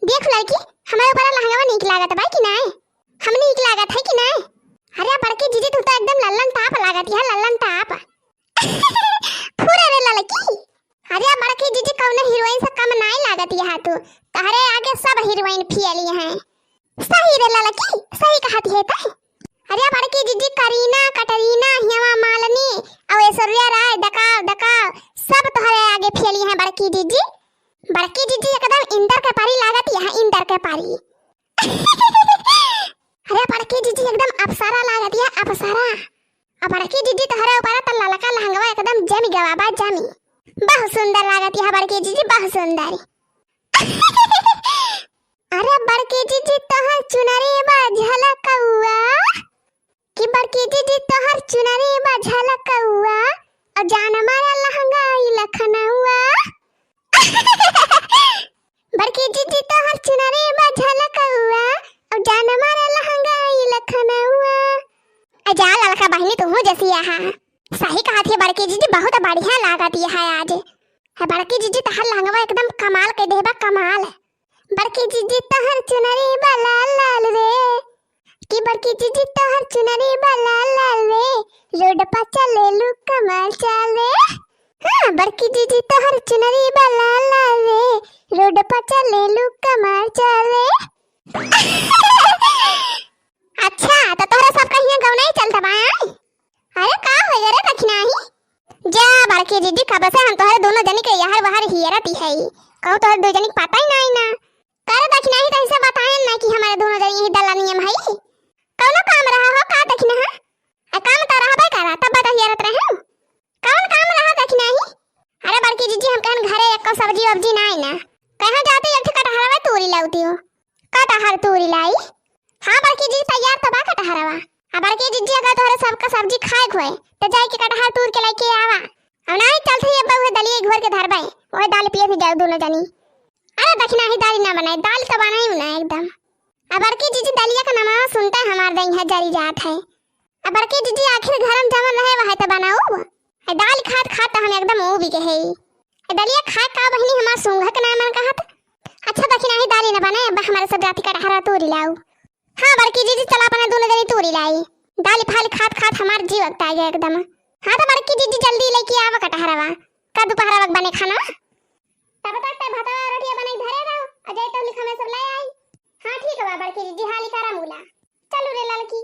देख लड़की, हमारे ऊपर लहंगा नीक लागत बा कि नहीं? हम नीक लागत है कि नहीं? अरे बड़की जीजी तू तो एकदम लल्लन टाप लागत है, लल्लन टाप। पूरा रे लड़की। अरे बड़की जीजी कौन हीरोइन से कम नहीं लागत है तू। तहरे आगे सब हीरोइन फेल हैं। सही रे लड़की, सही कहती है तै। अरे बड़की जीजी करीना, कटरीना, हेमा मालिनी और ऐश्वर्या राय दकाव सब तोहरे आगे फेल हैं बड़की जीजी। बड़की जीजी एकदम इंदर के पारी लागत है, इंदर के पारी। अरे बड़की जीजी एकदम अप्सरा लागत है, अप्सरा। अब बड़की जीजी तोहरे ऊपर त ललका लहंगवा एकदम जमी गवाबा जमी। बहुत सुंदर लागत है बड़की जीजी, बहुत सुंदर। अरे बड़की जीजी तोहर चुनरी बा झलकउआ कि बड़की जीजी तोहर चुनरी बा झलकउआ और जान मारा लहंगा ई लखनऊआ। बड़की जीजी तोहर चुनरी बा झलकउआ और जान मारा लहंगा ई लखनऊआ। अजा ललका बहनी तू जैसी है। सही कहा थी बड़की जीजी, बहुत बढ़िया लागत है आज। है बड़की जीजी तोहर लहंगा एकदम कमाल के देबा, कमाल। बड़की जीजी तोहर चुनरी बा लाल लाल रे कि बड़की जीजी तोहर चुनरी बा लाल लाल रे रोड पर चले लू कमाल चाले। हां बड़की जीजी तोहर चुनरी बा लाल लाल रे रोड पर चले लू कमाल चाले। अच्छा तो तोहरा सब कहिया गाँव नहीं चलता बा? अरे का हो रे दक्षिणाही जा बड़की जीजी, कब से हम तोहरे दोनों जनी के यहर वहर हियरत है। कहू तोहर दो जनी पता ही नहीं ना। करे दक्षिणाही तो ऐसे बताएं ना कि हमारे दोनों जनी यही दला नियम है। कौन काम रहा हो का दक्षिणा? काम तो रहा भाई करा तब बता हियरत रहे। कौन काम रहा दक्षिणाही? अरे बड़की जीजी हम कहन घरे एक सब्जी वब्जी नहीं ना। कहां जाती एक कटहरवा तूरी लाउती हो। कटहर तूरी लाई? हां बड़की जीजी तैयार तो बा कटहरवा। अब बड़की जीजी अगर तोहरे सबका सब्जी खाए खोए तो जाई के कटहर तूर के लेके आवा। अब नहीं चलती अब वो दलिए घर के धरबे ओए दाल पिए थी जाओ दोनों जनी। अरे दक्षिणाही दाल ना बनाए, दाल तो बनाई ना एकदम। अब बड़की जीजी दलिया का नाम सुनता है हमार दही है जरी जात है। अब बड़की जीजी आखिर घर में जमन रहे वह तो बनाओ। दाल खात खात हम एकदम ओ भी कहे दलिया खा का बहनी हमार सुंघा के नाम कहत। अच्छा दक्षिणाही दाल ना बनाए अब हमारे सब जाति का कटहरा तूरी लाओ। हां बड़की जीजी चला अपने दोनों जनी तूरी लाई। दाल फाल खात खात हमार जी वक्त आ गया एकदम। हां तो बड़की जीजी जल्दी लेके आवा कटहरवा का दोपहर वक्त बने खाना। तब तक ते भात रोटी बनाई धरे रहो अजय तो लिखा में सब ले आई। हां ठीक है बड़की जीजी हाली करा मूला चलो रे लड़की।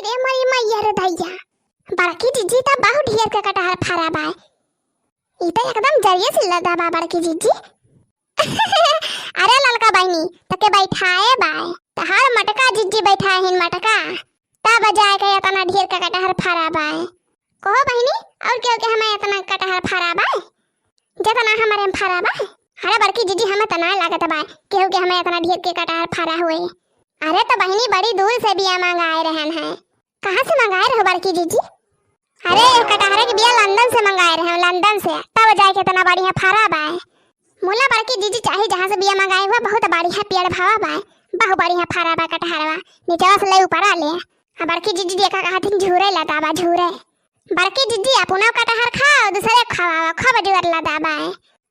रे मरी मैया रे भैया बड़की जीजी तो बहुत ढेर के कटहर फरा बा। ई तो एकदम जरिए से लदा बा बड़की जीजी। अरे ललका बहनी तके बैठाए बाय तहार मटका जीजी बैठाए हिन मटका तब जाए के इतना ढेर का कटहर फरा बाय। कहो बहनी और क्यों के हमें इतना कटहर फरा बाय जितना हमारे में फरा बाय। अरे बड़की जीजी हमें तना लागत बाय क्यों के हमें इतना ढेर के कटहर फरा हुए। अरे तो बहनी बड़ी दूर से बिया मंगाए रहन है। कहां से मंगाए रहो बड़की जीजी? अरे कटहर के बिया लंदन से मंगाए रहे, लंदन से तब जाए के इतना बढ़िया फरा बाय। मोला बड़की जीजी चाहे जहां से बिया मंगाए हुआ बहुत बढ़िया पेड़ भावा बाय, बहुत बढ़िया फरा बा कटहरवा नीचवा से ले ऊपर आ ले। बड़की जीजी देखा कहथिन झूरे लदा बा झूरे। बड़की जीजी अपना कटहर खाओ दूसरे खवाओ खब जुर लदा बा।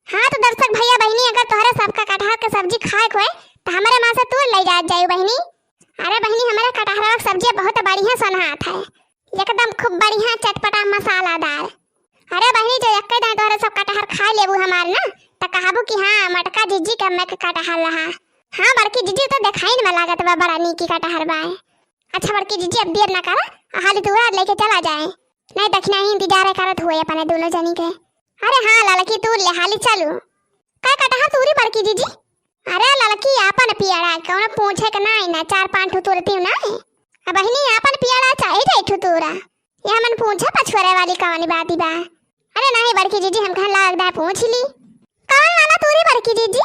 हां तो दर्शक भैया बहनी अगर तोहरे सबका कटहर के सब्जी खाए कोई तो हमारे मां से तू ले जा जाई बहनी। अरे बहनी हमारे कटहरवा की सब्जी बहुत बढ़िया सनहात है, एकदम खूब बढ़िया चटपटा मसालादार। अरे बहनी जो एक दिन तोहरे सब कटहर खा लेबू हमार ना त कहबू कि हां मटका जीजी का मैं कटहर रहा। हां बड़की जीजी तो दिखाई में लागत बा बड़ा नीकी कटहर बा। अच्छा बड़की जीजी अब देर ना करा हाली तू लेके चला जाए नहीं दक्षिणाही इंतजार करत हुए अपने दोनों जनी के। अरे हां लड़की तू ले हाली चलू का कटहर तूरी बड़की जीजी। अरे लड़की अपन पियाड़ा कौन पूछे के नहीं ना 4-5 ठो तोड़ती ना। अब बहनी अपन पियाड़ा चाहे रे ठो तोरा ये मन पूछे पछुरे वाली कहानी बाती बा। अरे नहीं बड़की जीजी हम कहन लागदा पूछ ली कौन वाला तोरी बड़की जीजी।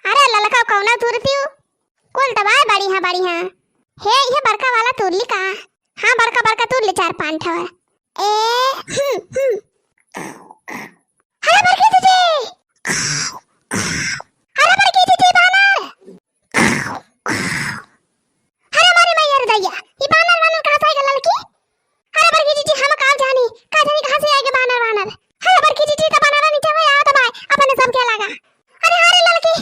अरे ललका कौन तोरती हो कुल दवा बढ़िया हे ये बड़का वाला तोरली का। हां बड़का बड़का तोर ले 4-5 ठो ए अरे बड़की जीजी अरे बड़की जीजी बानर अरे मारे मैया रे दैया ये बानर कहां से आएगा लड़की। अरे बड़की जीजी हम कहां जानी कहां से आएगा बानर। अरे बड़की जीजी तो बानर नीचे में आ तो भाई अपने सब क्या लगा। अरे लड़की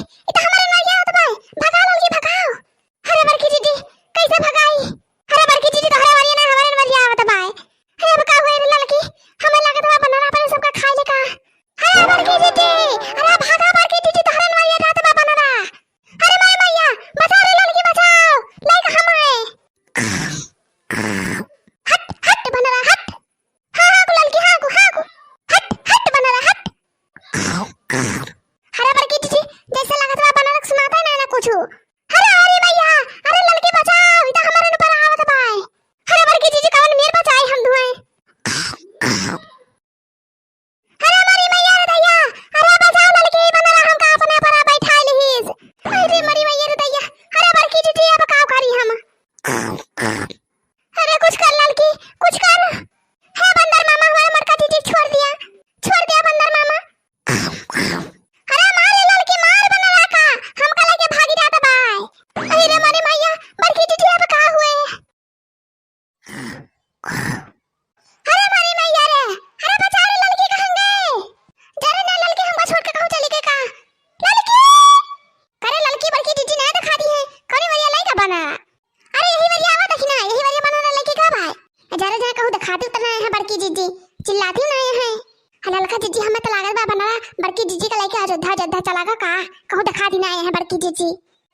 अच्छा लगा का कहूं दिखा दी ना है बड़की जीजी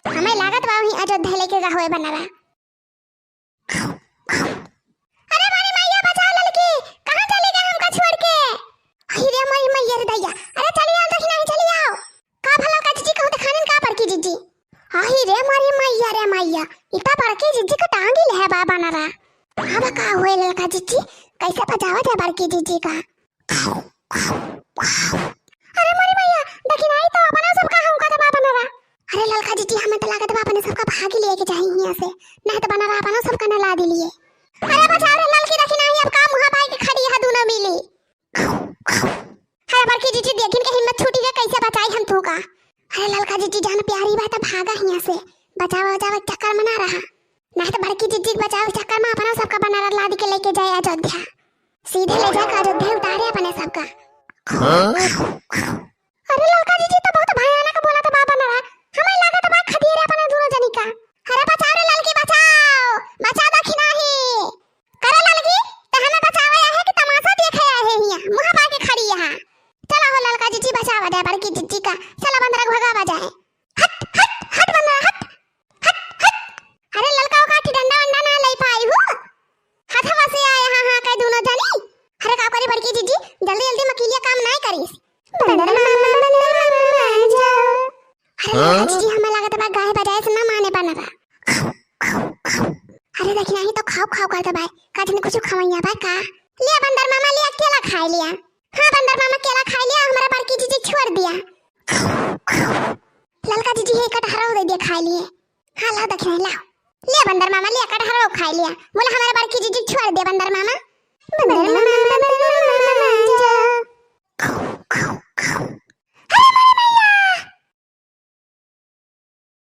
हमें लागत बा वही अयोध्या लेके का होए बनवा। अरे मारी मैया बचाओ लड़की कहां चली गई हमका छोड़ के। अरे मारी मैया रे दैया अरे चली आओ देखी नहीं चली आओ का भला का जीजी कहूं दिखाने का बड़की जीजी। अरे मारी मैया रे मैया इतना बड़की जीजी का टांगी ले है बाबा नरा अब का होए लड़का जीजी कैसे बचावत है बड़की जीजी का। अरे मारी मैया देखी नहीं तो अपना सबका हमका दबा बनवा। अरे लड़का जीजी हमें तो लागत बा अपने सबका भागी लेके जाई यहां से नहीं तो बनवा अपना सबका न ला दिलिए। अरे बचाओ रे लड़की देखी नहीं अब का मुहा पाई के खड़ी है दोनों मिली। अरे बड़की जीजी देखिन के हिम्मत छूटी के कैसे बचाई हम तू का। अरे लड़का जीजी जान प्यारी बात भागा यहां से बचाओ बचाओ चक्कर में ना रहा नहीं तो बड़की जीजी बचाओ चक्कर में अपना सबका बनारस लाद के लेके जाए अयोध्या सीधे ले जाकर अयोध्या उतारे अपने सबका। अरे लड़का जीजी तो बहुत भयानक बोला तो बाबा नरा हमें लगा तो बात खदी रे अपने दोनों जनी का। अरे बचाओ रे लड़की बचाओ बचा दखी नहीं करे लड़की तो हमें बचावे है कि तमाशा देखे है हिया मुहा पा के खड़ी है। चलो हो लड़का जीजी बचावा दे बड़की जीजी का चला बंदरा भगावा जाए। हट हट हट बंदरा हट हट हट। अरे लड़का का डंडा वंडा ना ले पाई हूं हाथवा से आए हां कई दोनों जनी। अरे का करी बड़की जीजी जल्दी जल्दी मकीलिया काम नहीं करी बंदर मामा जाओ। अरे जीजी हमें लागत बा गाय बजाए से ना माने बनवा। अरे देखी नहीं तो खाओ खाओ करते भाई काजने कुछ खवैया भाई का लिया बंदर मामा लिया केला खा लिया। हां बंदर मामा केला खा लिया हमारा बड़की जीजी छोड़ दिया। ललका जीजी हे कटहरा दे दिया खा लिए। हां ला देख लाओ लिया बंदर मामा लिया कटहरा खा लिया बोला हमारा बड़की जीजी छोड़ दे बंदर मामा। बंदर